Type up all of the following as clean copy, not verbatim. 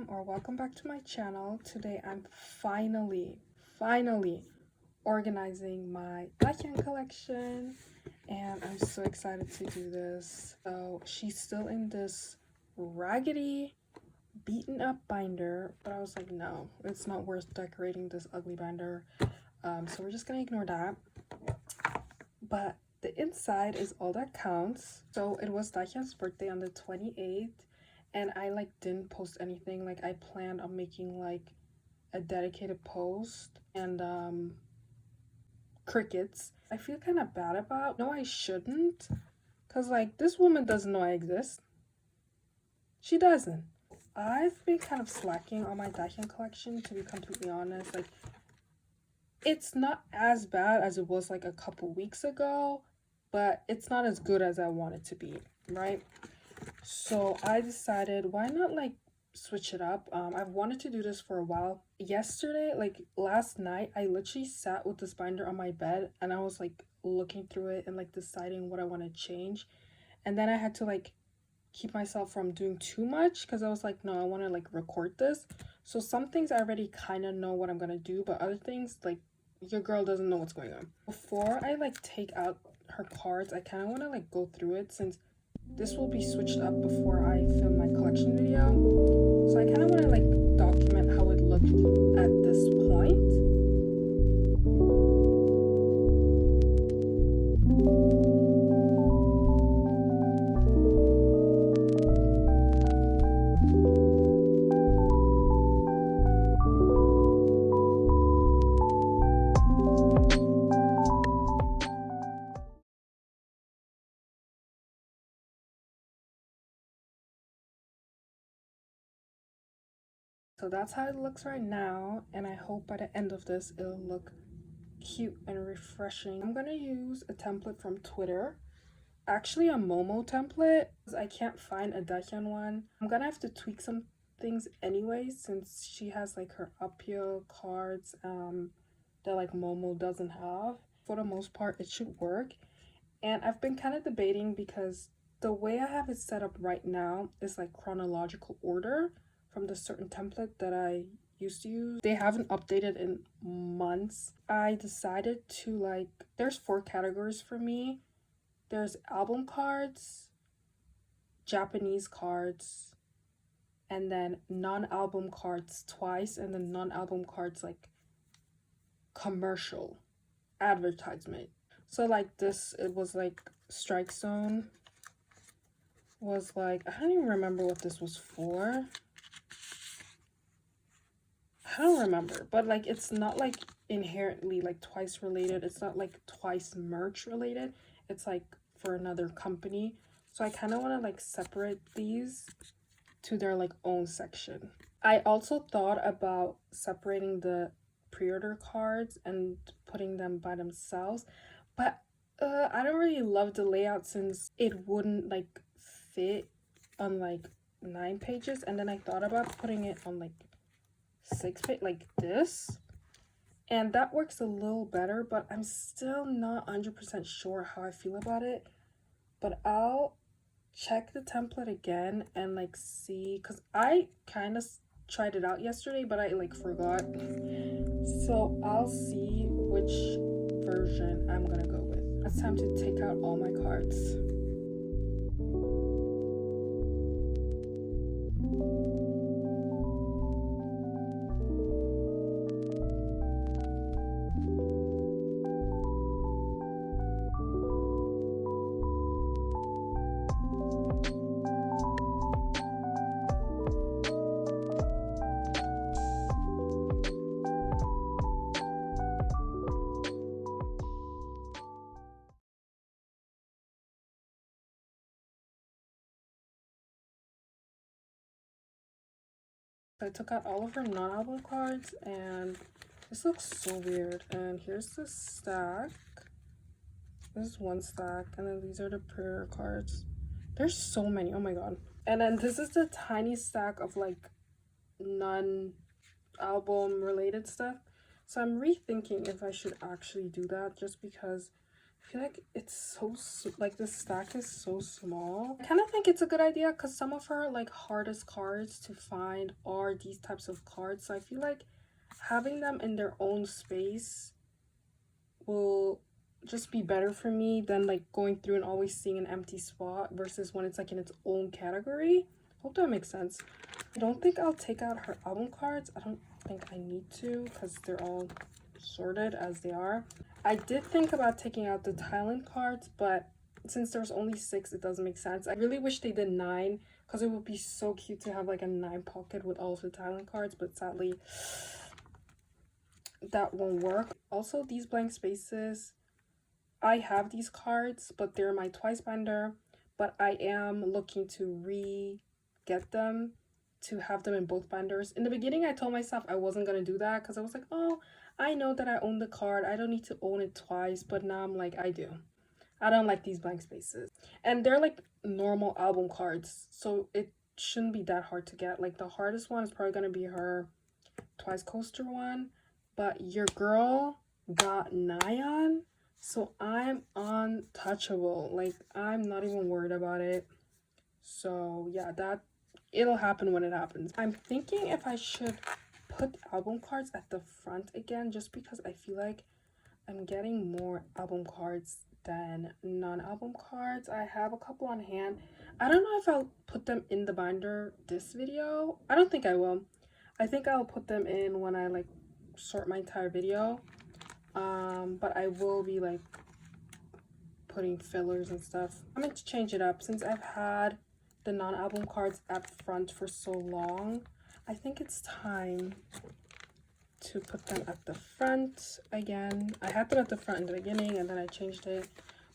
welcome back to my channel. Today I'm finally organizing my dahyun collection, and I'm so excited to do this. So she's still in this raggedy, beaten up binder, but I was like, no, it's not worth decorating this ugly binder. So we're just gonna ignore that. But the inside is all that counts. So it was dahyun's birthday on the 28th. And I didn't post anything. I planned on making a dedicated post and crickets. I feel kind of bad about. No, I shouldn't, because this woman doesn't know I exist. She doesn't. I've been kind of slacking on my dahyun collection, to be completely honest. It's not as bad as it was a couple weeks ago, but it's not as good as I want it to be, right? So I decided, why not switch it up. I've wanted to do this for a while. Yesterday, last night, I literally sat with this binder on my bed and I was looking through it and deciding what I want to change. And then I had to keep myself from doing too much, because I was no, I want to record this. So some things I already kind of know what I'm gonna do, but other things your girl doesn't know what's going on. Before I take out her cards, I kind of want to go through it, since this will be switched up before I film my collection video. So I kind of want to document how it looked at this point. So that's how it looks right now, and I hope by the end of this it'll look cute and refreshing. I'm gonna use a template from Twitter, actually a Momo template, because I can't find a dahyun one. I'm gonna have to tweak some things anyway, since she has her uphill cards that Momo doesn't have. For the most part, it should work. And I've been kind of debating, because the way I have it set up right now is chronological order from the certain template that I used to use. They haven't updated in months. I decided to there's 4 categories for me. There's album cards, Japanese cards, and then non-album cards twice, and then non-album cards commercial advertisement. So this, it was Strike Zone was I don't even remember what this was for. I don't remember, but it's not inherently twice related. It's not twice merch related. It's for another company. So I kind of want to separate these to their own section. I also thought about separating the pre-order cards and putting them by themselves, but I don't really love the layout, since it wouldn't fit on 9 pages. And then I thought about putting it on 6 pages this, and that works a little better, but I'm still not 100% sure how I feel about it. But I'll check the template again and see, because I kind of tried it out yesterday, but I forgot. So I'll see which version I'm gonna go with. It's time to take out all my cards. I took out all of her non-album cards, and this looks so weird. And here's the stack. This is one stack, and then these are the prayer cards. There's so many, oh my god. And then this is the tiny stack of non-album related stuff. So I'm rethinking if I should actually do that, just because I feel like it's so like this stack is so small. I kind of think it's a good idea because some of her like hardest cards to find are these types of cards. So I feel like having them in their own space will just be better for me than like going through and always seeing an empty spot versus when it's like in its own category. Hope that makes sense. I don't think I'll take out her album cards. I don't think I need to because they're all sorted as they are. I did think about taking out the Thailand cards, but since there's only 6, it doesn't make sense. I really wish they did 9 because it would be so cute to have like a 9 pocket with all of the Thailand cards, but sadly that won't work. Also, these blank spaces, I have these cards, but they're my twice binder, but I am looking to get them to have them in both binders. In the beginning, I told myself I wasn't gonna do that because I was like, oh, I know that I own the card, I don't need to own it twice, but now I'm like, I do. I don't like these blank spaces, and they're like normal album cards, so it shouldn't be that hard to get. Like the hardest one is probably gonna be her twice coaster one, but your girl got dahyun, so I'm untouchable. Like I'm not even worried about it. So yeah, that it'll happen when it happens. I'm thinking if I should put album cards at the front again, just because I feel like I'm getting more album cards than non-album cards. I have a couple on hand. I don't know if I'll put them in the binder this video. I don't think I will. I think I'll put them in when I like sort my entire video. But I will be like putting fillers and stuff. I'm going to change it up since I've had the non-album cards at front for so long. I think it's time to put them at the front again. I had them at the front in the beginning and then I changed it.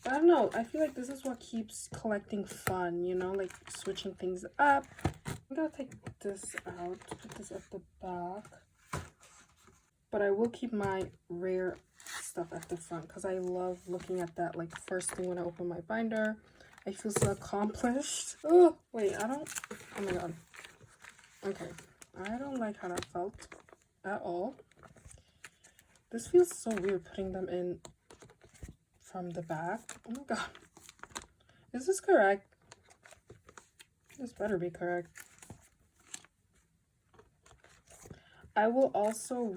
But I don't know, I feel like this is what keeps collecting fun, you know, like switching things up. I'm gonna take this out, put this at the back. But I will keep my rare stuff at the front because I love looking at that like first thing when I open my binder. I feel so accomplished. Oh, wait, I don't, oh my god. Okay, I don't like how that felt at all. This feels so weird putting them in from the back. Oh my god. Is this correct? This better be correct. I will also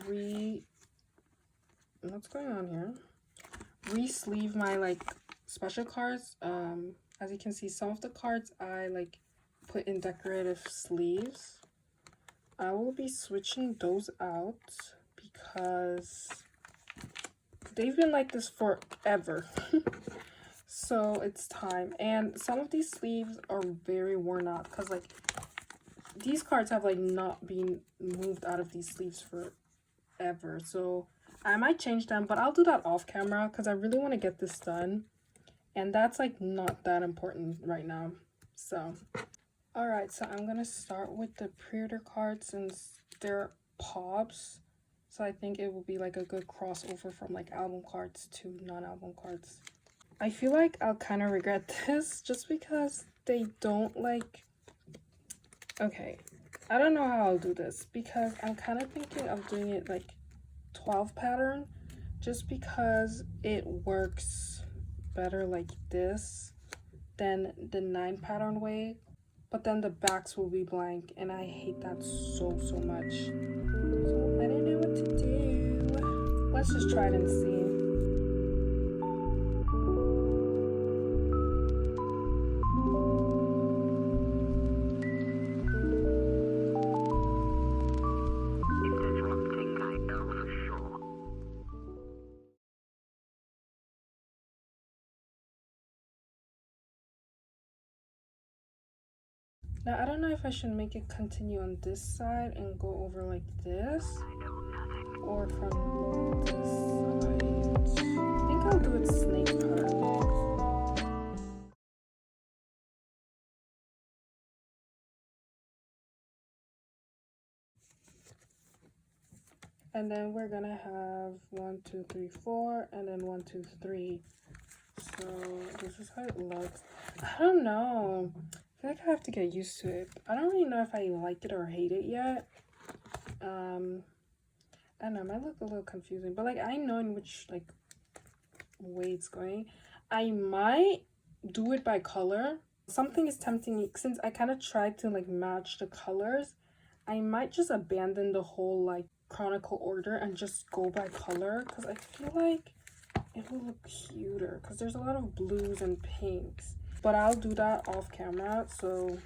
what's going on here? Re-sleeve my like special cards. As you can see, some of the cards I like put in decorative sleeves. I will be switching those out because they've been like this forever. So it's time. And some of these sleeves are very worn out because like these cards have like not been moved out of these sleeves forever. So I might change them, but I'll do that off camera because I really want to get this done. And that's like not that important right now. So alright, so I'm gonna start with the pre-order cards since they're pops. So I think it will be like a good crossover from like album cards to non-album cards. I feel like I'll kind of regret this just because they don't like, okay, I don't know how I'll do this because I'm kind of thinking of doing it like 12 pattern just because it works better like this than the 9 pattern way, but then the backs will be blank and I hate that so much. So I don't know what to do. Let's just try it and see. Now, I don't know if I should make it continue on this side and go over like this, or from this side. I think I'll do it snake pattern. And then we're gonna have 1, 2, 3, 4, and then 1, 2, 3. So this is how it looks. I don't know. I feel like I have to get used to it. I don't really know if I like it or hate it yet. I don't know, it might look a little confusing, but like I know in which like way it's going. I might do it by color. Something is tempting me since I kind of tried to like match the colors. I might just abandon the whole like chronicle order and just go by color because I feel like it will look cuter because there's a lot of blues and pinks. But I'll do that off camera, so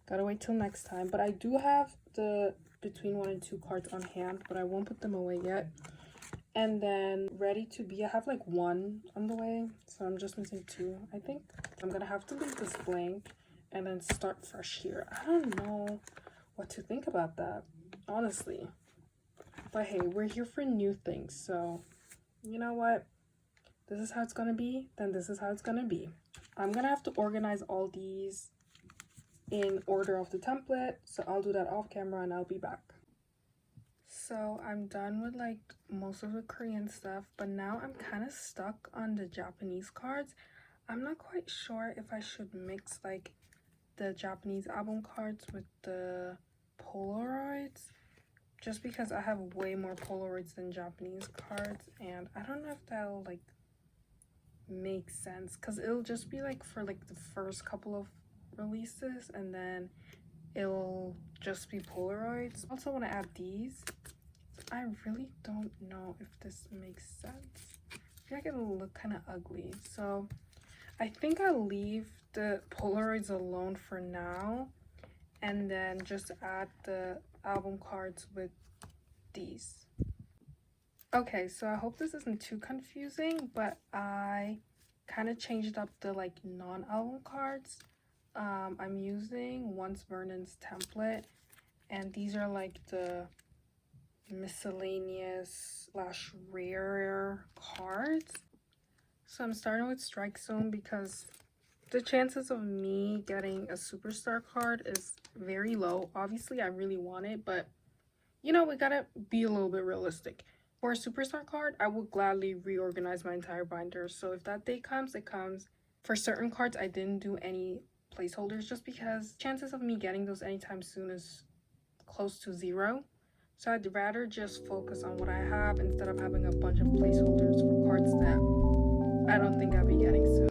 gotta wait till next time. But I do have the between 1 and 2 cards on hand, but I won't put them away yet. And then ready to be, I have like 1 on the way, so I'm just missing 2, I think. I'm gonna have to leave this blank and then start fresh here. I don't know what to think about that, honestly. But hey, we're here for new things, so you know what? This is how it's gonna be, then this is how it's gonna be. I'm gonna have to organize all these in order of the template, so I'll do that off camera and I'll be back. So I'm done with like most of the Korean stuff, but now I'm kind of stuck on the Japanese cards. I'm not quite sure if I should mix like the Japanese album cards with the Polaroids, just because I have way more Polaroids than Japanese cards, and I don't know if that'll like make sense because it'll just be like for like the first couple of releases and then it'll just be Polaroids. I also want to add these. I really don't know if this makes sense. I feel like it'll look kind of ugly, so I think I'll leave the Polaroids alone for now and then just add the album cards with these. Okay, so I hope this isn't too confusing, but I kind of changed up the like non-album cards. I'm using Once Vernon's template, and these are like the miscellaneous slash rare cards. So I'm starting with Strike Zone because the chances of me getting a superstar card is very low. Obviously I really want it, but you know, we gotta be a little bit realistic. For a superstar card, I would gladly reorganize my entire binder, so if that day comes, it comes. For certain cards, I didn't do any placeholders just because chances of me getting those anytime soon is close to 0. So I'd rather just focus on what I have instead of having a bunch of placeholders for cards that I don't think I'll be getting soon.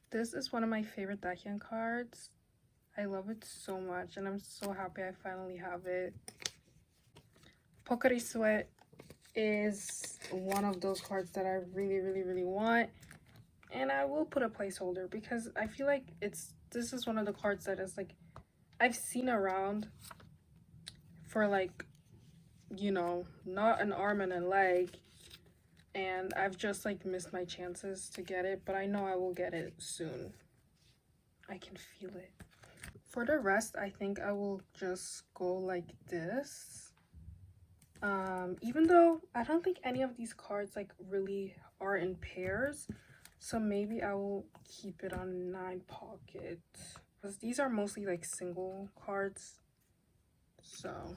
This is one of my favorite dahyun cards. I love it so much and I'm so happy I finally have it. Pocari Sweat is one of those cards that I really want, and I will put a placeholder because I feel like this is one of the cards that is like I've seen around for like, you know, not an arm and a leg, and I've just like missed my chances to get it, but I know I will get it soon. I can feel it. For the rest, I think I will just go like this. Even though I don't think any of these cards like really are in pairs, so maybe I will keep it on 9 pocket because these are mostly like single cards, so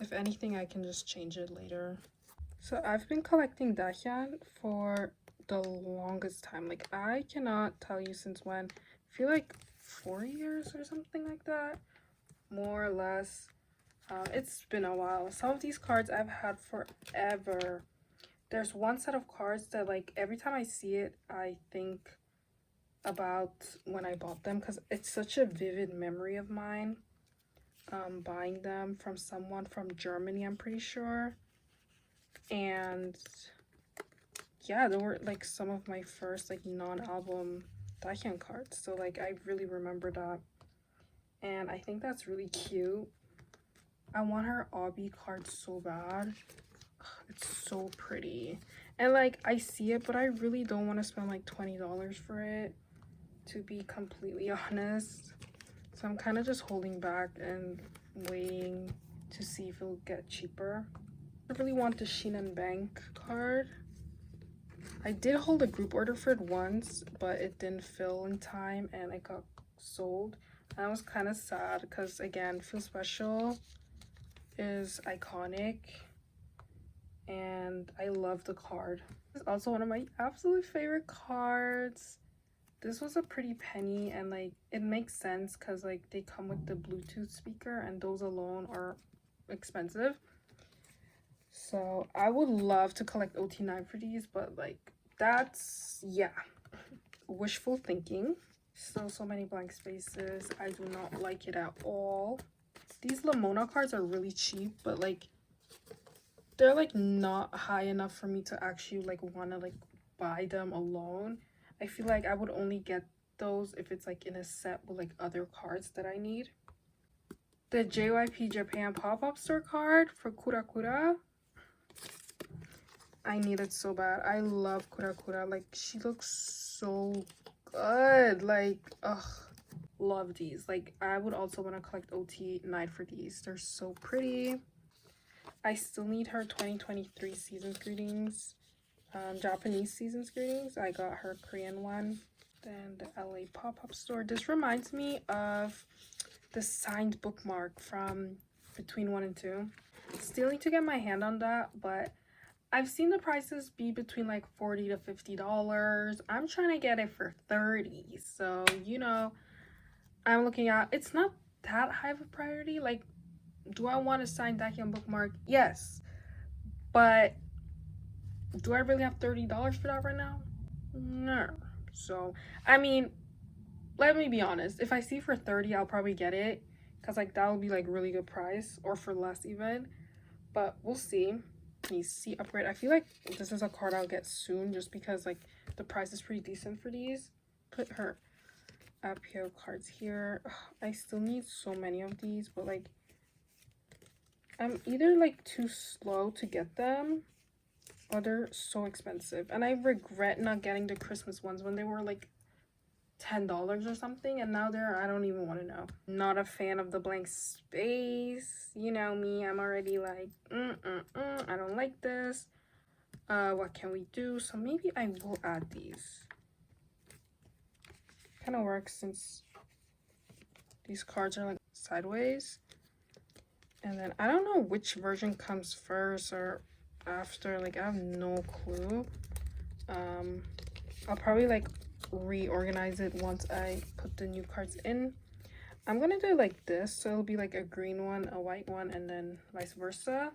if anything I can just change it later. So I've been collecting dahyun for the longest time. Like I cannot tell you since when. I feel like 4 years or something like that, more or less. It's been a while. Some of these cards I've had forever. There's one set of cards that like every time I see it I think about when I bought them because it's such a vivid memory of mine. Buying them from someone from Germany, I'm pretty sure. And yeah, they were like some of my first like non-album dahyun cards, so like I really remember that, and I think that's really cute. I want her Obby card so bad. It's so pretty. And like I see it, but I really don't want to spend like $20 for it, to be completely honest. So I'm kind of just holding back and waiting to see if it'll get cheaper. I really want the Sheen Bank card. I did hold a group order for it once, but it didn't fill in time and it got sold. And I was kind of sad because again, Feel Special is iconic and I love the card. It's also one of my absolute favorite cards. This was a pretty penny, and like it makes sense because like they come with the Bluetooth speaker and those alone are expensive. So I would love to collect OT9 for these, but like that's, yeah, wishful thinking. So many blank spaces. I do not like it at all. These Lamona cards are really cheap, but like they're like not high enough for me to actually like want to like buy them alone. I feel like I would only get those if it's like in a set with like other cards that I need. The JYP Japan pop-up store card for Kura Kura. I need it so bad. I love Kura Kura. Like, she looks so good. Like, ugh. Love these. Like, I would also want to collect OT9 for these. They're so pretty. I still need her 2023 season's greetings. Japanese season's greetings. I got her Korean one. Then the LA pop-up store. This reminds me of the signed bookmark from Between 1 and 2. Still need to get my hand on that, but I've seen the prices be between like $40 to $50. I'm trying to get it for $30. So, you know, I'm looking at, it's not that high of a priority. Like, do I want to sign dahyun bookmark? Yes. But do I really have $30 for that right now? No. So, I mean, let me be honest. If I see for 30, I'll probably get it. Because, like, that would be, like, really good price. Or for less even. But we'll see. These C upgrade. I feel like this is a card I'll get soon. Just because, like, the price is pretty decent for these. Put her Apio cards here. Ugh, I still need so many of these. But, like, I'm either, like, too slow to get them. Or they're so expensive. And I regret not getting the Christmas ones when they were, like, $10 or something, and now they're, I don't even want to know. Not a fan of the blank space. You know me, I'm already like I don't like this. What can we do? So maybe I will add these. Kind of works since these cards are like sideways. And then I don't know which version comes first or after. Like, I have no clue. I'll probably like reorganize it once I put the new cards in. I'm gonna do it like this, so it'll be like a green one, a white one, and then vice versa.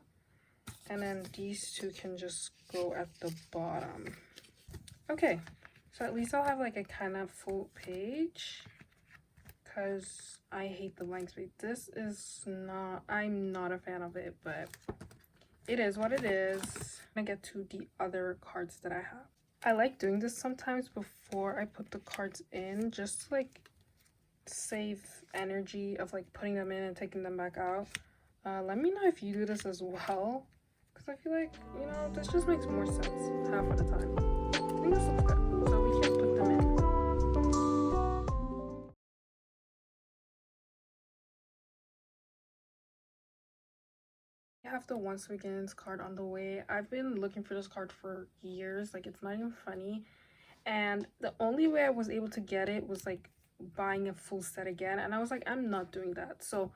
And then these two can just go at the bottom. Okay, so at least I'll have like a kind of full page, because I hate the blank space. This is not, I'm not a fan of it, but it is what it is. I'm gonna get to the other cards that I have. I like doing this sometimes before I put the cards in, just to like save energy of like putting them in and taking them back out. Let me know if you do this as well, because I feel like, you know, this just makes more sense half of the time. I think this looks good, so we can put them in. I have the Once Begins card on the way. I've been looking for this card for years. Like, it's not even funny. And the only way I was able to get it was like buying a full set again. And I was like, I'm not doing that. So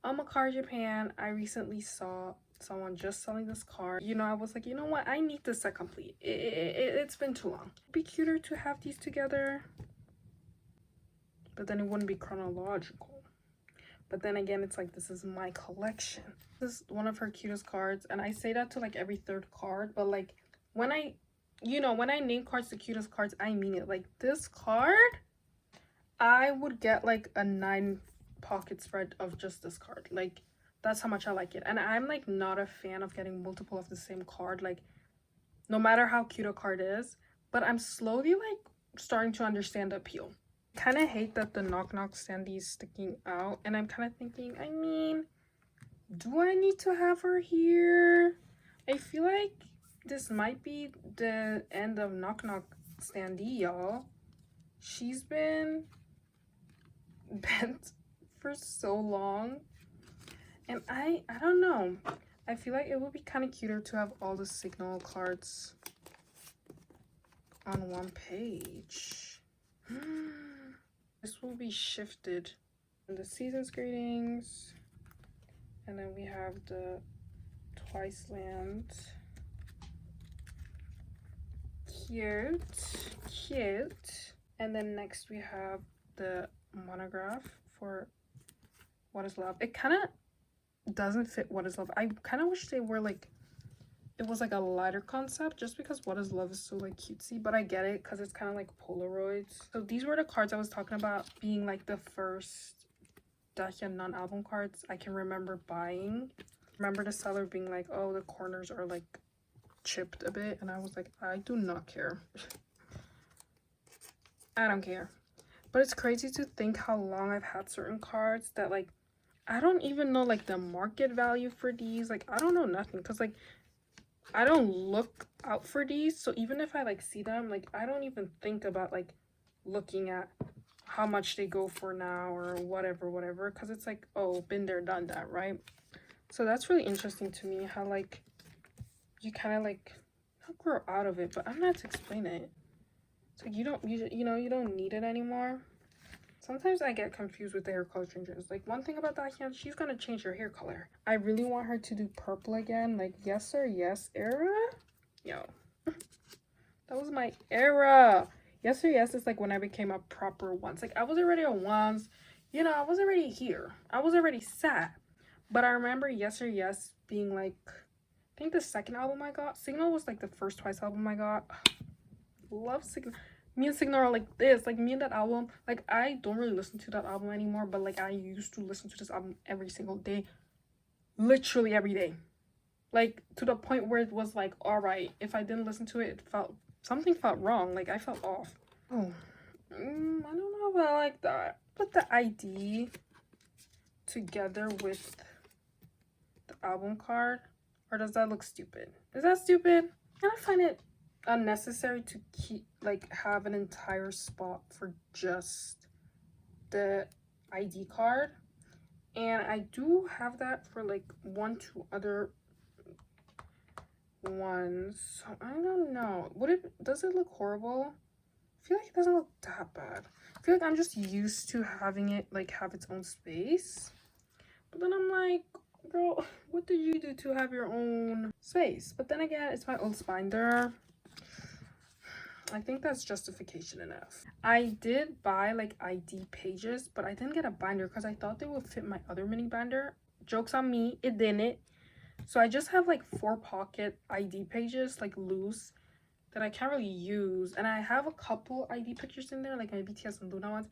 on Makar Japan, I recently saw someone just selling this card. You know, I was like, you know what? I need this set complete. It's been too long. It'd be cuter to have these together. But then it wouldn't be chronological. But then again, it's like, this is my collection. This is one of her cutest cards. And I say that to like every third card. But like, when I, you know, when I name cards the cutest cards, I mean it. Like, this card, I would get like a 9 pocket spread of just this card. Like, that's how much I like it. And I'm like not a fan of getting multiple of the same card, like no matter how cute a card is. But I'm slowly like starting to understand the appeal. Kind of hate that the Knock Knock standee is sticking out, and I'm kind of thinking, I mean, do I need to have her here? I feel like this might be the end of Knock Knock standee, y'all. She's been bent for so long, and I don't know. I feel like it would be kind of cuter to have all the signal cards on one page. This will be shifted in the season's greetings, and then we have the Twice Land. Cute. And then next we have the monograph for What is Love. It kind of doesn't fit What is Love. I kind of wish they were like, it was like a lighter concept, just because What is Love is so like cutesy, but I get it because it's kind of like Polaroids. So these were the cards I was talking about being like the first dahyun non-album cards I can remember buying. Remember the seller being like, oh, the corners are like chipped a bit, and I was like, I do not care. I don't care. But it's crazy to think how long I've had certain cards that like I don't even know like the market value for these. Like I don't know nothing, because like I don't look out for these. So even if I like see them, like I don't even think about like looking at how much they go for now or whatever, because it's like, oh, been there, done that, right? So that's really interesting to me, how like you kind of like not grow out of it, but I'm not to explain it. It's like you don't you don't need it anymore. Sometimes I get confused with the hair color changes. Like one thing about Dahyun, she's gonna change her hair color. I really want her to do purple again, like Yes Sir Yes era. Yo, that was my era. Yes Sir Yes is like when I became a proper once. Like I was already a once, you know, I was already here. I was already set. But I remember Yes Sir Yes being like, I think the second album I got. Signal was like the first Twice album I got. Love Signal. Me and Signal are like this. Like me and that album. Like I don't really listen to that album anymore, but like I used to listen to this album every single day. Literally every day. Like to the point where it was like, alright, if I didn't listen to it, it felt, something felt wrong. Like I felt off. Oh. I don't know if I like that. Put the ID together with the album card. Or does that look stupid? Is that stupid? I find it unnecessary to keep like have an entire spot for just the ID card, and I do have that for like 1-2 other ones, so I don't know. Does it look horrible? I feel like it doesn't look that bad. I feel like I'm just used to having it like have its own space, but then I'm like, girl, what did you do to have your own space? But then again, it's my old binder. I think that's justification enough. I did buy like ID pages, but I didn't get a binder because I thought they would fit my other mini binder. Joke's on me, it didn't. So I just have like 4 pocket ID pages, like loose, that I can't really use. And I have a couple ID pictures in there, like my BTS and Luna ones.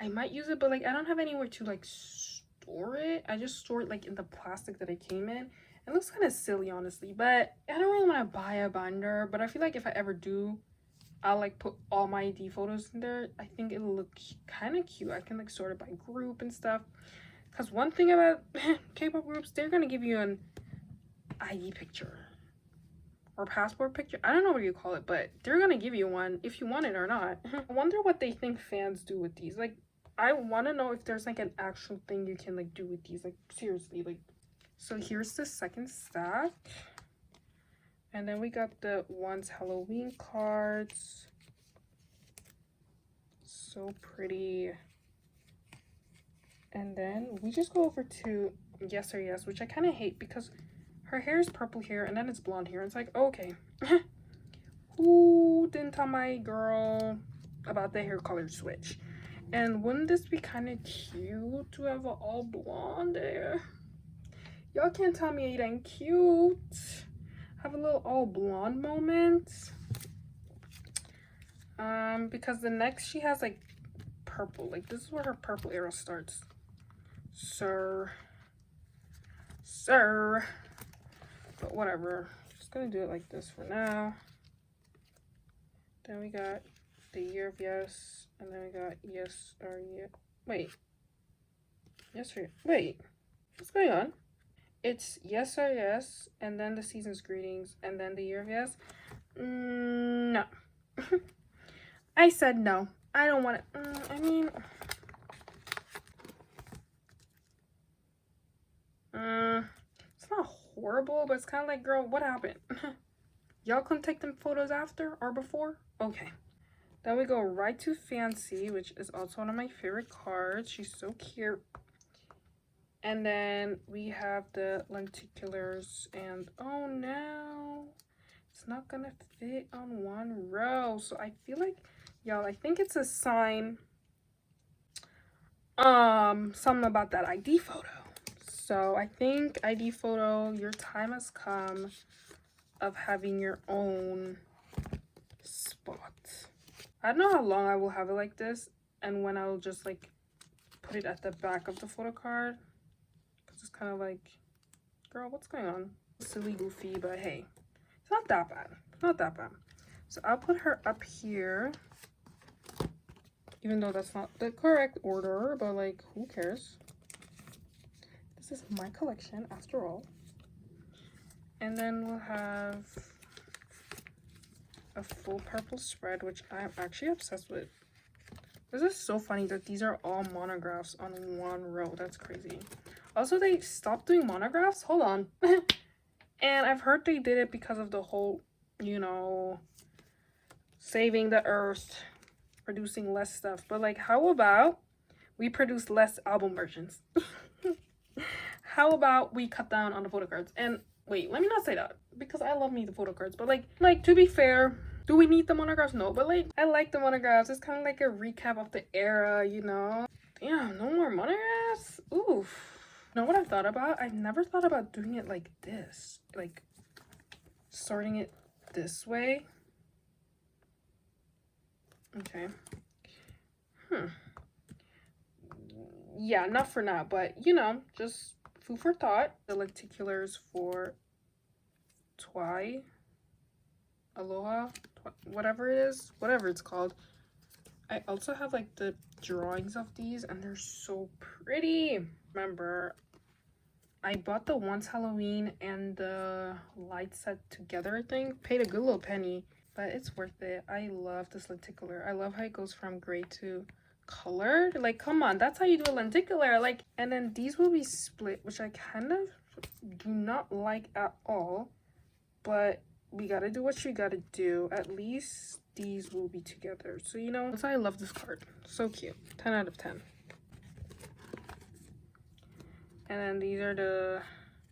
I might use it, but like I don't have anywhere to like store it. I just store it like in the plastic that it came in. It looks kind of silly, honestly, but I don't really want to buy a binder. But I feel like if I ever do, I'll like put all my ID photos in there. I think it'll look kind of cute. I can like sort it by group and stuff. Because one thing about K-pop groups, they're gonna give you an ID picture or passport picture. I don't know what you call it, but they're gonna give you one if you want it or not. I wonder what they think fans do with these. Like, I want to know if there's like an actual thing you can like do with these. Like seriously, like. So here's the second stack. And then we got the Once Halloween cards. So pretty. And then we just go over to Yes Sir Yes, which I kind of hate because her hair is purple here and then it's blonde here. It's like, okay. Who didn't tell my girl about the hair color switch? And wouldn't this be kind of cute to have an all blonde hair? Y'all can't tell me it ain't cute. Have a little all blonde moment, because the next she has like purple, like this is where her purple era starts. Sir, but whatever, just gonna do it like this for now. Then we got the Year of Yes, and then we got Yes or Yeah. Wait, Yes or wait, what's going on? It's Yes or Yes, and then the Season's Greetings, and then the Year of Yes. No. I said no. I don't want it. I mean, it's not horrible, but it's kind of like, girl, what happened? Y'all couldn't take them photos after or before? Okay. Then we go right to Fancy, which is also one of my favorite cards. She's so cute. And then we have the lenticulars, and oh no, it's not gonna fit on one row. So I feel like Y'all, I think it's a sign. Something about that ID photo. So I think ID photo, your time has come of having your own spot. I don't know how long I will have it like this and when I'll just like put it at the back of the photo card. It's just kind of like, girl, what's going on? Silly, goofy, but hey, it's not that bad. It's not that bad. So I'll put her up here, even though that's not the correct order, but like, who cares? This is my collection after all. And then we'll have a full purple spread, which I'm actually obsessed with. This is so funny that these are all monographs on one row. That's crazy. Also, they stopped doing monographs. Hold on. And I've heard they did it because of the whole, you know, saving the earth, producing less stuff. But like, how about we produce less album versions? How about we cut down on the photo cards? And wait, let me not say that because I love me the photo cards. But like to be fair, do we need the monographs? No, but like I like the monographs. It's kind of like a recap of the era, you know. Damn, no more monographs. Oof. You know what I've thought about? I've never thought about doing it like this, like sorting it this way. Okay. Yeah, not for now, but you know, just food for thought. The lenticulars for Twi, Aloha, whatever it is, whatever it's called. I also have like the drawings of these and they're so pretty. Remember, I bought the Once Halloween and the light set together, I think. Paid a good little penny, but it's worth it. I love this lenticular. I love how it goes from gray to colored. Like, come on, that's how you do a lenticular. Like, and then these will be split, which I kind of do not like at all, but we gotta do what you gotta do. At least these will be together. So, you know, that's why I love this card. So cute. 10 out of 10. And then these are the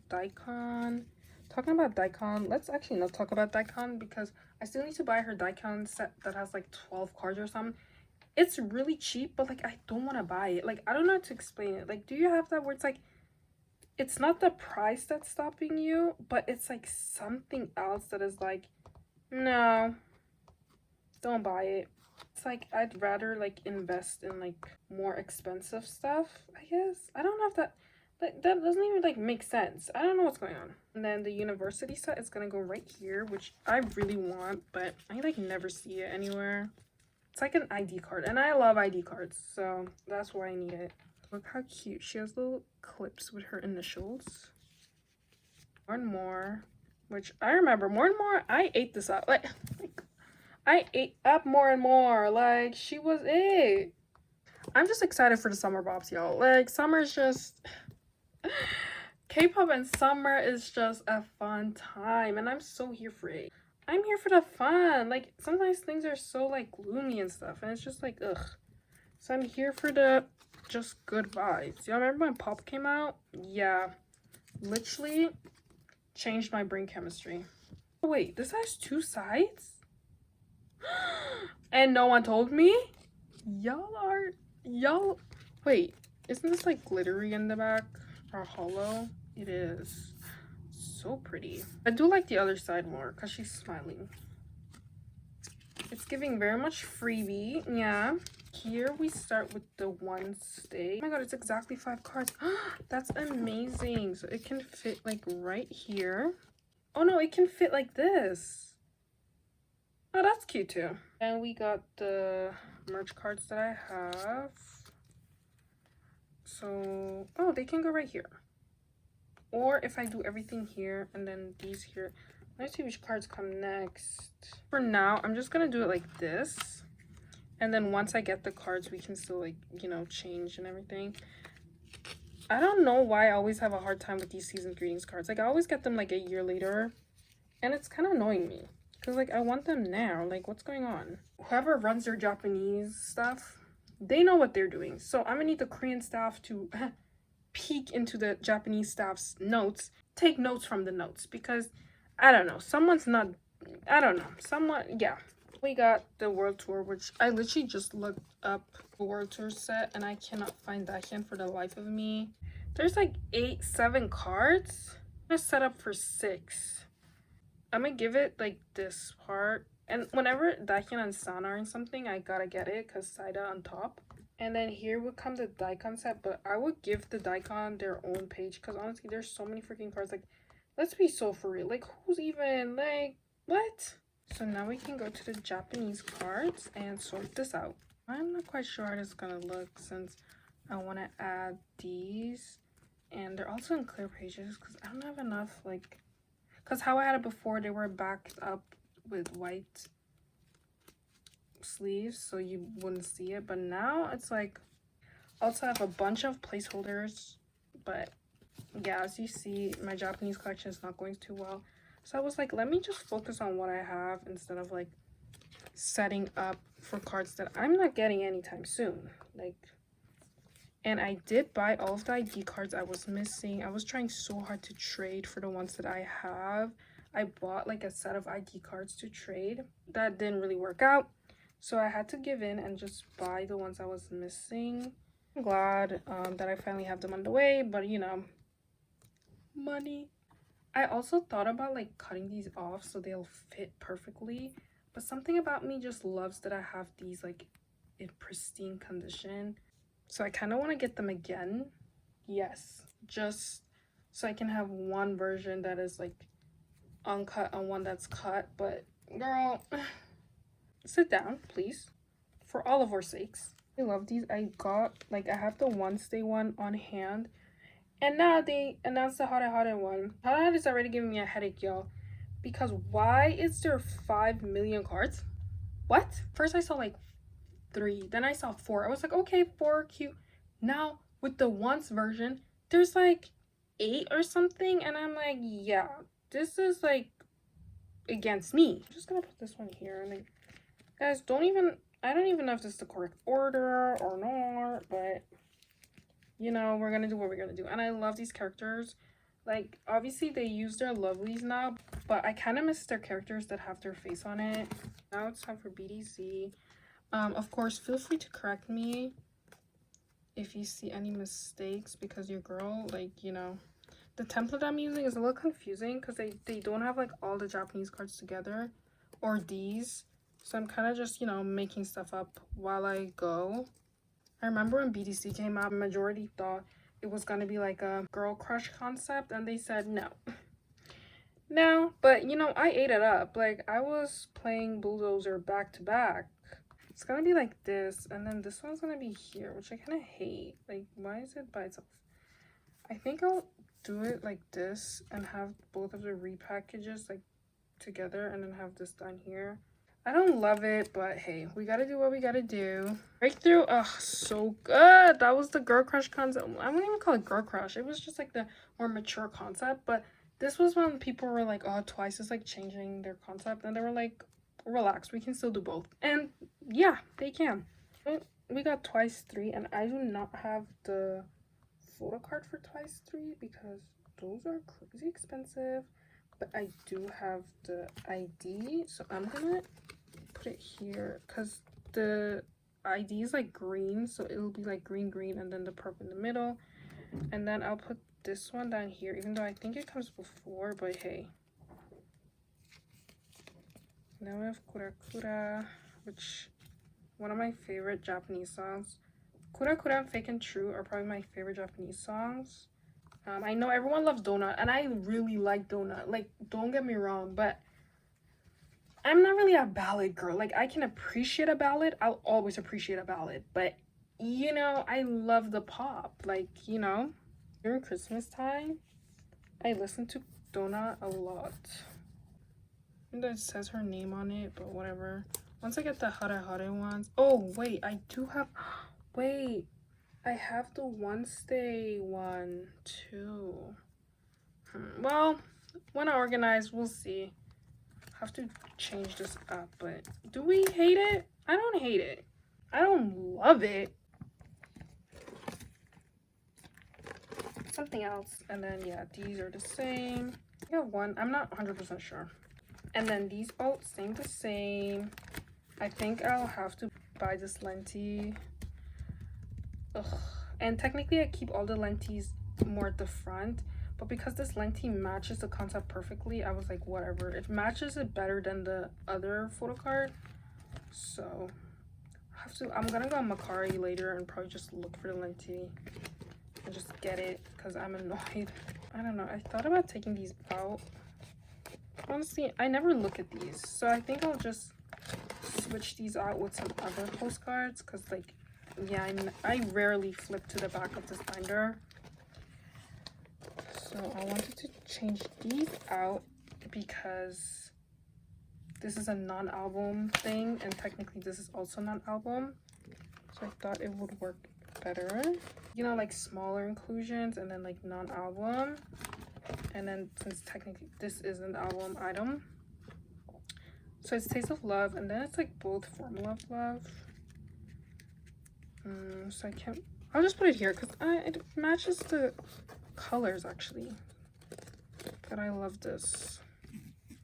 dahyun. Talking about dahyun, let's actually not talk about dahyun because I still need to buy her dahyun set that has like 12 cards or something. It's really cheap, but like I don't want to buy it. Like, I don't know how to explain it. Like, do you have that where it's like, it's not the price that's stopping you, but it's like something else that is like, no, don't buy it. It's like I'd rather like invest in like more expensive stuff, I guess. I don't know if that doesn't even like make sense. I don't know what's going on. And then the university set is gonna go right here, which I really want, but I like never see it anywhere. It's like an ID card, and I love ID cards, so that's why I need it. Look how cute. She has little clips with her initials. More and more, which I remember more and more. I ate this up. Like I ate up more and more. Like, she was it. I'm just excited for the summer bops, y'all. Like, summer is just... K-pop and summer is just a fun time, and I'm so here for it. I'm here for the fun. Like, sometimes things are so, like, gloomy and stuff, and it's just like, ugh. So I'm here for the just good vibes. Y'all remember when Pop came out? Yeah. Literally changed my brain chemistry. Oh, wait, this has two sides? And no one told me? Y'all... Wait, isn't this, like, glittery in the back? Or hollow? It is. So pretty. I do like the other side more because she's smiling. It's giving very much freebie. Yeah. Here we start with the one stay. Oh my god, it's exactly 5 cards. That's amazing. So it can fit like right here. Oh no, it can fit like this. Oh, that's cute too. And we got the merch cards that I have. So, oh, they can go right here. Or if I do everything here and then these here. Let's see which cards come next. For now, I'm just gonna do it like this. And then once I get the cards, we can still like, you know, change and everything. I don't know why I always have a hard time with these season greetings cards. Like, I always get them like a year later. And it's kind of annoying me. Because like, I want them now. Like, what's going on? Whoever runs their Japanese stuff, they know what they're doing. So I'm gonna need the Korean staff to peek into the Japanese staff's notes, take notes from the notes, because I don't know, someone's not, I don't know, someone, yeah, We got the World Tour, which I literally just looked up the World Tour set and I cannot find dahyun for the life of me. There's like 7 cards. I'm gonna set up for 6. I'm gonna give it like this part. And whenever dahyun and Sana are in something, I gotta get it because Saida on top. And then here would come the daikon set, but I would give the daikon their own page because honestly, there's so many freaking cards. Like, let's be so for real. Like, who's even, like, what? So now we can go to the Japanese cards and sort this out. I'm not quite sure how this is gonna look since I want to add these. And they're also in clear pages because I don't have enough, like, because how I had it before, they were backed up with white sleeves so you wouldn't see it, but now it's like also have a bunch of placeholders. But yeah, as you see, my Japanese collection is not going too well, so I was like, let me just focus on what I have instead of like setting up for cards that I'm not getting anytime soon. Like, and I did buy all of the ID cards I was missing. I was trying so hard to trade for the ones that I have. I bought like a set of ID cards to trade. That didn't really work out, so I had to give in and just buy the ones I was missing. I'm glad that I finally have them on the way, but you know, money. I also thought about like cutting these off so they'll fit perfectly, but something about me just loves that I have these like in pristine condition. So I kind of want to get them again. Yes, just so I can have one version that is like uncut and one that's cut. But girl, sit down, please, for all of our sakes. I love these. I got, like, I have the Wednesday one on hand. And now they announced the Hare Hare one. Hare Hare is already giving me a headache, y'all. Because why is there 5 million cards? What? First I saw like 3, then I saw 4. I was like, okay, 4, cute. Now with the once version, there's like 8 or something, and I'm like, yeah, this is like against me. I'm just gonna put this one here. And like, guys, I don't even know if this is the correct order or not, but you know, we're gonna do what we're gonna do. And I love these characters. Like, obviously they use their lovelies now, but I kind of miss their characters that have their face on it. Now it's time for BDC. Of course, feel free to correct me if you see any mistakes, because your girl, like, you know, the template I'm using is a little confusing because they don't have like all the Japanese cards together, or these. So I'm kind of just, you know, making stuff up while I go. I remember when BDC came out, majority thought it was going to be like a girl crush concept, and they said no. No, but you know, I ate it up. Like, I was playing Bulldozer back to back. It's gonna be like this, and then this one's gonna be here, which I kind of hate. Like, why is it by itself? I think I'll do it like this and have both of the repackages like together, and then have this down here. I don't love it, but hey, we gotta do what we gotta do. Breakthrough, ugh, so good. That was the girl crush concept. I wouldn't even call it girl crush. It was just like the more mature concept, but this was when people were like, oh, Twice is like changing their concept, and they were like, relax, we can still do both. And yeah, they can. We got Twice 3, and I do not have the photo card for Twice 3 because those are crazy expensive, but I do have the ID, so I'm gonna put it here because the ID is like green, so it'll be like green and then the purple in the middle, and then I'll put this one down here, even though I think it comes before, but hey. Now we have Kura Kura, which one of my favorite Japanese songs. Kura Kura and Fake and True are probably my favorite Japanese songs. I know everyone loves Donut, and I really like Donut. Like, don't get me wrong, but I'm not really a ballad girl. Like, I can appreciate a ballad. I'll always appreciate a ballad. But, you know, I love the pop. Like, you know, during Christmas time, I listen to Donut a lot. And it says her name on it, but whatever. Once I get the Hare Hare ones. Oh, wait, I do have... Wait, I have the Wednesday one, too. Well, when I organize, we'll see. Have to change this up, but do we hate it? I don't hate it. I don't love it. Something else, and then yeah, these are the same. I got one, I'm not 100% sure. And then these both same the same. I think I'll have to buy this lenti. Ugh. And technically I keep all the lentis more at the front, but because this lenti matches the concept perfectly, I was like, whatever. It matches it better than the other photo card. So I'm gonna go on Macari later and probably just look for the lenti and just get it because I'm annoyed. I don't know. I thought about taking these out. Honestly, I never look at these, so I think I'll just switch these out with some other postcards because, like, yeah, I rarely flip to the back of this binder. So I wanted to change these out because this is a non-album thing, and technically this is also non-album. So I thought it would work better. You know, like smaller inclusions and then like non-album. And then since technically this is an album item. So it's Taste of Love, and then it's like both Formula of Love. So I can't, I'll just put it here because it matches the colors actually. But I love this.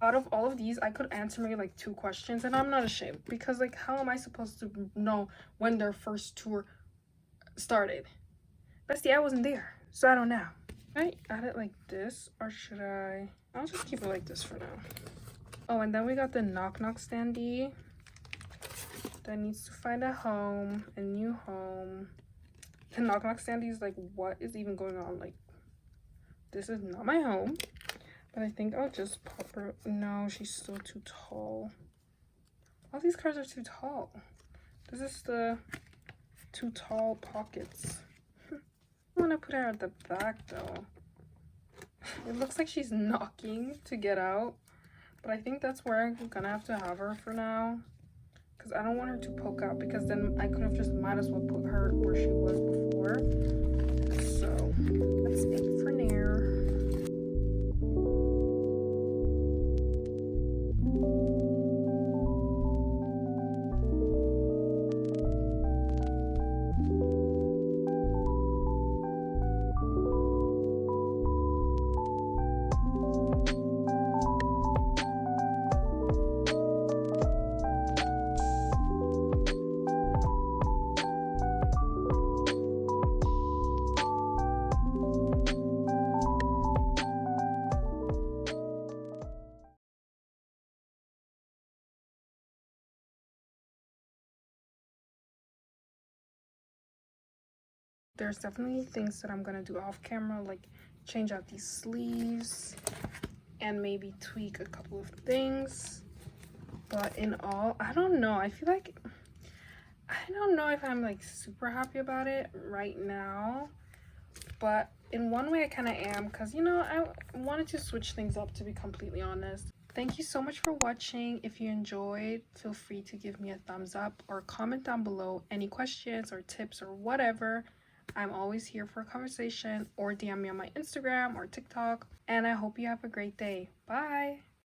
Out of all of these, I could answer maybe like 2 questions, and I'm not ashamed because, like, how am I supposed to know when their first tour started? Bestie, I wasn't there, so I don't know. Should I add it like this, or should I'll just keep it like this for now. Oh, and then we got the Knock Knock standee that needs to find a home, a new home. The Knock Knock standee is like, what is even going on? Like, this is not my home. But I think I'll just pop her. No, she's still too tall. All these cards are too tall. This is the too tall pockets. I want to put her at the back though. It looks like she's knocking to get out. But I think that's where I'm gonna have to have her for now. Because I don't want her to poke out, because then I could have just might as well put her where she was before. So that's it for now. There's definitely things that I'm gonna do off camera, like change out these sleeves and maybe tweak a couple of things. But in all, I don't know. I feel like I don't know if I'm like super happy about it right now. But in one way I kind of am, because, you know, I wanted to switch things up, to be completely honest. Thank you so much for watching. If you enjoyed, feel free to give me a thumbs up or comment down below any questions or tips or whatever. I'm always here for a conversation, or DM me on my Instagram or TikTok. And I hope you have a great day. Bye!